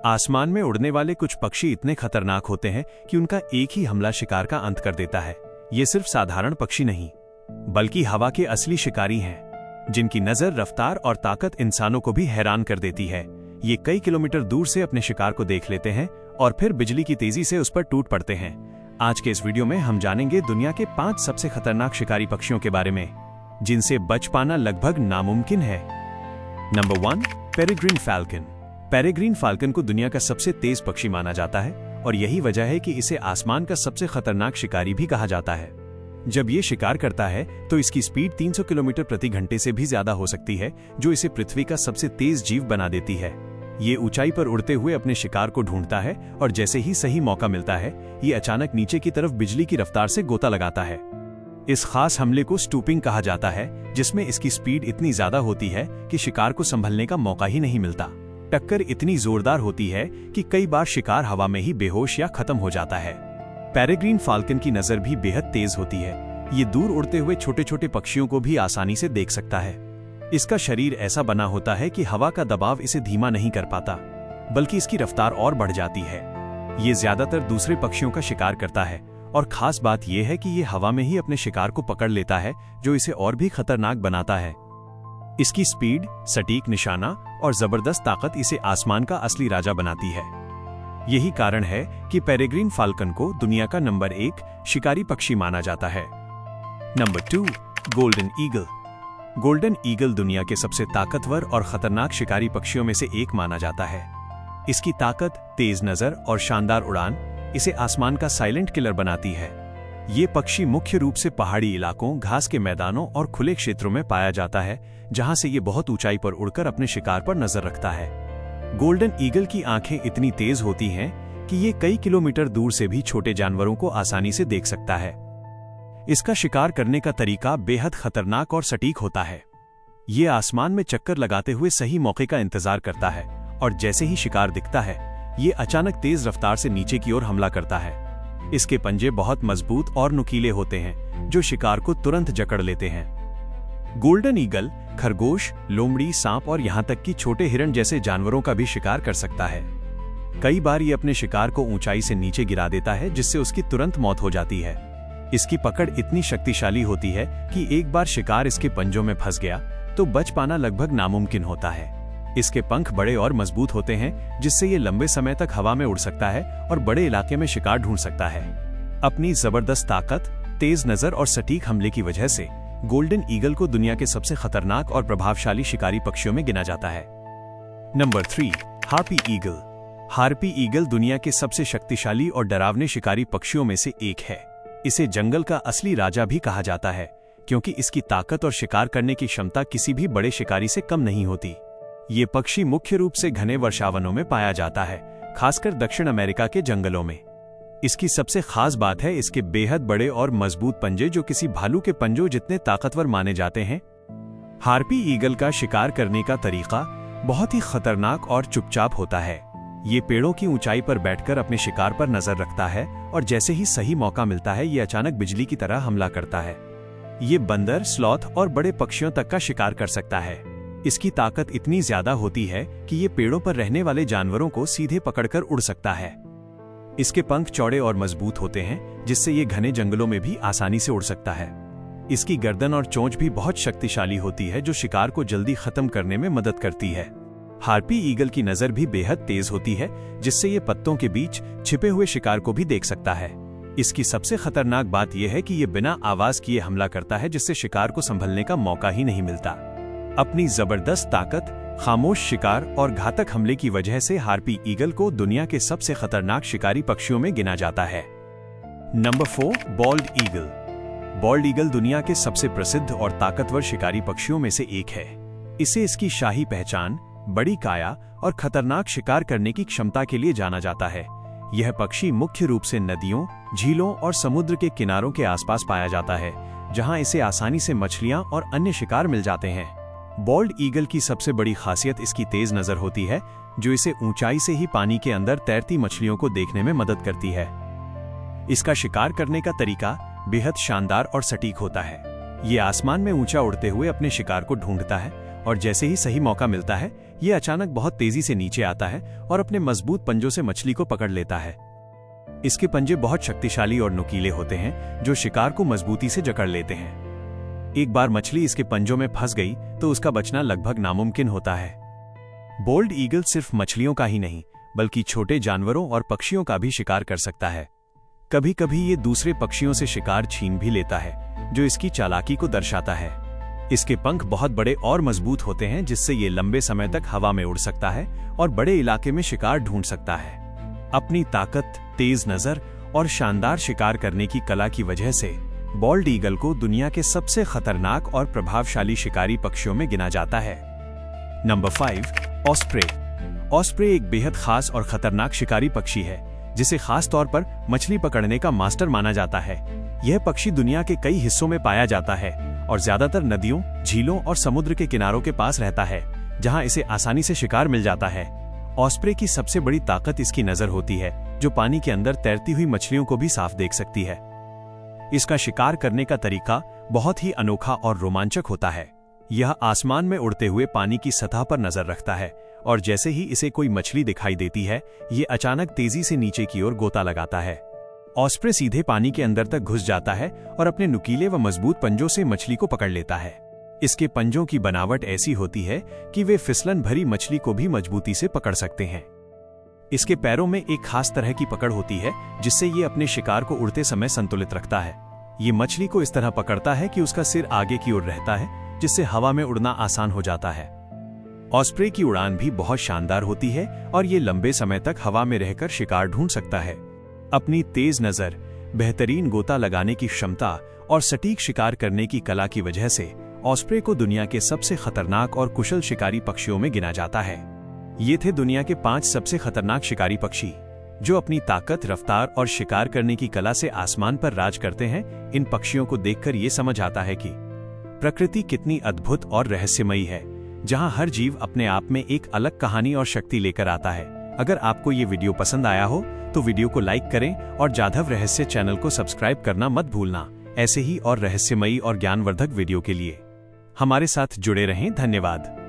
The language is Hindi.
आसमान में उड़ने वाले कुछ पक्षी इतने खतरनाक होते हैं कि उनका एक ही हमला शिकार का अंत कर देता है। ये सिर्फ साधारण पक्षी नहीं, बल्कि हवा के असली शिकारी हैं, जिनकी नजर, रफ्तार और ताकत इंसानों को भी हैरान कर देती है। ये कई किलोमीटर दूर से अपने शिकार को देख लेते हैं और फिर बिजली की तेजी से उस पर टूट पड़ते हैं। आज के इस वीडियो में हम जानेंगे दुनिया के 5 सबसे खतरनाक शिकारी पक्षियों के बारे में, जिनसे बच पाना लगभग नामुमकिन है। Number 1, peregrine falcon. Peregrine falcon को दुनिया का सबसे तेज पक्षी माना जाता है और यही वजह है कि इसे आसमान का सबसे खतरनाक शिकारी भी कहा जाता है। जब ये शिकार करता है तो इसकी स्पीड 300 किलोमीटर प्रति घंटे से भी ज्यादा हो सकती है, जो इसे पृथ्वी का सबसे तेज जीव बना देती है। ये ऊंचाई पर उड़ते हुए अपने शिकार को ढूंढता है और जैसे ही सही मौका मिलता है, ये अचानक नीचे की तरफ बिजली की रफ्तार से गोता लगाता है। इस खास हमले को स्टूपिंग कहा जाता है, जिसमें इसकी स्पीड इतनी ज्यादा होती है कि शिकार को संभलने का मौका ही नहीं मिलता। टक्कर इतनी जोरदार होती है कि कई बार शिकार हवा में ही बेहोश या खत्म हो जाता है। पेरेग्रीन फाल्कन की नजर भी बेहद तेज होती है। ये दूर उड़ते हुए छोटे छोटे पक्षियों को भी आसानी से देख सकता है। इसका शरीर ऐसा बना होता है कि हवा का दबाव इसे धीमा नहीं कर पाता, बल्कि इसकी रफ्तार और बढ़ जाती है। ये ज्यादातर दूसरे पक्षियों का शिकार करता है और खास बात यह है कि ये हवा में ही अपने शिकार को पकड़ लेता है, जो इसे और भी खतरनाक बनाता है। इसकी स्पीड, सटीक निशाना और जबरदस्त ताकत इसे आसमान का असली राजा बनाती है। यही कारण है कि पेरेग्रीन फाल्कन को दुनिया का नंबर 1 शिकारी पक्षी माना जाता है। Number 2, golden eagle. Golden eagle दुनिया के सबसे ताकतवर और खतरनाक शिकारी पक्षियों में से एक माना जाता है। इसकी ताकत, तेज नजर और शानदार उड़ान इसे आसमान का साइलेंट किलर बनाती है। ये पक्षी मुख्य रूप से पहाड़ी इलाकों, घास के मैदानों और खुले क्षेत्रों में पाया जाता है, जहां से ये बहुत ऊंचाई पर उड़कर अपने शिकार पर नजर रखता है। गोल्डन ईगल की आंखें इतनी तेज होती हैं कि ये कई किलोमीटर दूर से भी छोटे जानवरों को आसानी से देख सकता है। इसका शिकार करने का तरीका बेहद खतरनाक और सटीक होता है। ये आसमान में चक्कर लगाते हुए सही मौके का इंतजार करता है और जैसे ही शिकार दिखता है, ये अचानक तेज रफ्तार से नीचे की ओर हमला करता है। इसके पंजे बहुत मजबूत और नुकीले होते हैं, जो शिकार को तुरंत जकड़ लेते हैं। गोल्डन ईगल खरगोश, लोमड़ी, सांप और यहां तक कि छोटे हिरण जैसे जानवरों का भी शिकार कर सकता है। कई बार ये अपने शिकार को ऊंचाई से नीचे गिरा देता है, जिससे उसकी तुरंत मौत हो जाती है। इसकी पकड़ इतनी शक्तिशाली होती है कि एक बार शिकार इसके पंजों में फंस गया तो बच पाना लगभग नामुमकिन होता है। इसके पंख बड़े और मजबूत होते हैं, जिससे ये लंबे समय तक हवा में उड़ सकता है और बड़े इलाके में शिकार ढूंढ सकता है। अपनी जबरदस्त ताकत, तेज नजर और सटीक हमले की वजह से गोल्डन ईगल को दुनिया के सबसे खतरनाक और प्रभावशाली शिकारी पक्षियों में गिना जाता है। Number 3, harpy eagle. Harpy eagle दुनिया के सबसे शक्तिशाली और डरावने शिकारी पक्षियों में से एक है। इसे जंगल का असली राजा भी कहा जाता है, क्योंकि इसकी ताकत और शिकार करने की क्षमता किसी भी बड़े शिकारी से कम नहीं होती। ये पक्षी मुख्य रूप से घने वर्षावनों में पाया जाता है, खासकर दक्षिण अमेरिका के जंगलों में। इसकी सबसे खास बात है इसके बेहद बड़े और मजबूत पंजे, जो किसी भालू के पंजों जितने ताकतवर माने जाते हैं। हार्पी ईगल का शिकार करने का तरीका बहुत ही खतरनाक और चुपचाप होता है। ये पेड़ों की ऊंचाई पर बैठकर अपने शिकार पर नजर रखता है और जैसे ही सही मौका मिलता है, ये अचानक बिजली की तरह हमला करता है। ये बंदर, स्लॉथ और बड़े पक्षियों तक का शिकार कर सकता है। इसकी ताकत इतनी ज्यादा होती है कि ये पेड़ों पर रहने वाले जानवरों को सीधे पकड़कर उड़ सकता है। इसके पंख चौड़े और मजबूत होते हैं, जिससे ये घने जंगलों में भी आसानी से उड़ सकता है। इसकी गर्दन और चोंच भी बहुत शक्तिशाली होती है, जो शिकार को जल्दी खत्म करने में मदद करती है। हार्पी ईगल की नजर भी बेहद तेज होती है, जिससे ये पत्तों के बीच छिपे हुए शिकार को भी देख सकता है। इसकी सबसे खतरनाक बात यह है कि ये बिना आवाज किए हमला करता है, जिससे शिकार को संभलने का मौका ही नहीं मिलता। अपनी जबरदस्त ताकत, खामोश शिकार और घातक हमले की वजह से हार्पी ईगल को दुनिया के सबसे खतरनाक शिकारी पक्षियों में गिना जाता है। Number 4, bold eagle. Bold eagle दुनिया के सबसे प्रसिद्ध और ताकतवर शिकारी पक्षियों में से एक है। इसे इसकी शाही पहचान, बड़ी काया और खतरनाक शिकार करने की क्षमता के लिए जाना जाता है। यह पक्षी मुख्य रूप से नदियों, झीलों और समुद्र के किनारों के आसपास पाया जाता है, जहां इसे आसानी से मछलियां और अन्य शिकार मिल जाते हैं। बॉल्ड ईगल की सबसे बड़ी खासियत इसकी तेज नजर होती है, जो इसे ऊंचाई से ही पानी के अंदर तैरती मछलियों को देखने में मदद करती है। इसका शिकार करने का तरीका बेहद शानदार और सटीक होता है। ये आसमान में ऊंचा उड़ते हुए अपने शिकार को ढूंढता है और जैसे ही सही मौका मिलता है, ये अचानक बहुत तेजी से नीचे आता है और अपने मजबूत पंजों से मछली को पकड़ लेता है। इसके पंजे बहुत शक्तिशाली और नुकीले होते हैं जो शिकार को मजबूती से जकड़ लेते हैं। एक बार मछली इसके पंजों में फंस गई तो उसका बचना लगभग नामुमकिन होता है। बोल्ड ईगल सिर्फ मछलियों का ही नहीं बल्कि छोटे जानवरों और पक्षियों का भी शिकार कर सकता है। कभी कभी ये दूसरे पक्षियों से शिकार छीन भी लेता है, जो इसकी चालाकी को दर्शाता है। इसके पंख बहुत बड़े और मजबूत होते हैं जिससे ये लंबे समय तक हवा में उड़ सकता है और बड़े इलाके में शिकार ढूंढ सकता है। अपनी ताकत, तेज नजर और शानदार शिकार करने की कला की वजह से बॉल्ड ईगल को दुनिया के सबसे खतरनाक और प्रभावशाली शिकारी पक्षियों में गिना जाता है। Number 5, osprey. ऑस्प्रे एक बेहद खास और खतरनाक शिकारी पक्षी है जिसे खास तौर पर मछली पकड़ने का मास्टर माना जाता है। यह पक्षी दुनिया के कई हिस्सों में पाया जाता है और ज्यादातर नदियों, झीलों और समुद्र के किनारों के पास रहता है, जहां इसे आसानी से शिकार मिल जाता है। ऑस्प्रे की सबसे बड़ी ताकत इसकी नजर होती है, जो पानी के अंदर तैरती हुई मछलियों को भी साफ देख सकती है। इसका शिकार करने का तरीका बहुत ही अनोखा और रोमांचक होता है। यह आसमान में उड़ते हुए पानी की सतह पर नजर रखता है और जैसे ही इसे कोई मछली दिखाई देती है, ये अचानक तेजी से नीचे की ओर गोता लगाता है। ऑस्प्रे सीधे पानी के अंदर तक घुस जाता है और अपने नुकीले व मजबूत पंजों से मछली को पकड़ लेता है। इसके पंजों की बनावट ऐसी होती है कि वे फिसलन भरी मछली को भी मजबूती से पकड़ सकते हैं। इसके पैरों में एक खास तरह की पकड़ होती है जिससे ये अपने शिकार को उड़ते समय संतुलित रखता है। ये मछली को इस तरह पकड़ता है कि उसका सिर आगे की ओर रहता है, जिससे हवा में उड़ना आसान हो जाता है। ऑस्प्रे की उड़ान भी बहुत शानदार होती है और ये लंबे समय तक हवा में रहकर शिकार ढूंढ सकता है। अपनी तेज नजर, बेहतरीन गोता लगाने की क्षमता और सटीक शिकार करने की कला की वजह से ऑस्प्रे को दुनिया के सबसे खतरनाक और कुशल शिकारी पक्षियों में गिना जाता है। ये थे दुनिया के 5 सबसे खतरनाक शिकारी पक्षी जो अपनी ताकत, रफ्तार और शिकार करने की कला से आसमान पर राज करते हैं। इन पक्षियों को देखकर ये समझ आता है कि प्रकृति कितनी अद्भुत और रहस्यमयी है, जहां हर जीव अपने आप में एक अलग कहानी और शक्ति लेकर आता है। अगर आपको ये वीडियो पसंद आया हो तो वीडियो को लाइक करें और जाधव रहस्य चैनल को सब्सक्राइब करना मत भूलना। ऐसे ही और रहस्यमयी और ज्ञानवर्धक वीडियो के लिए हमारे साथ जुड़े रहें। धन्यवाद।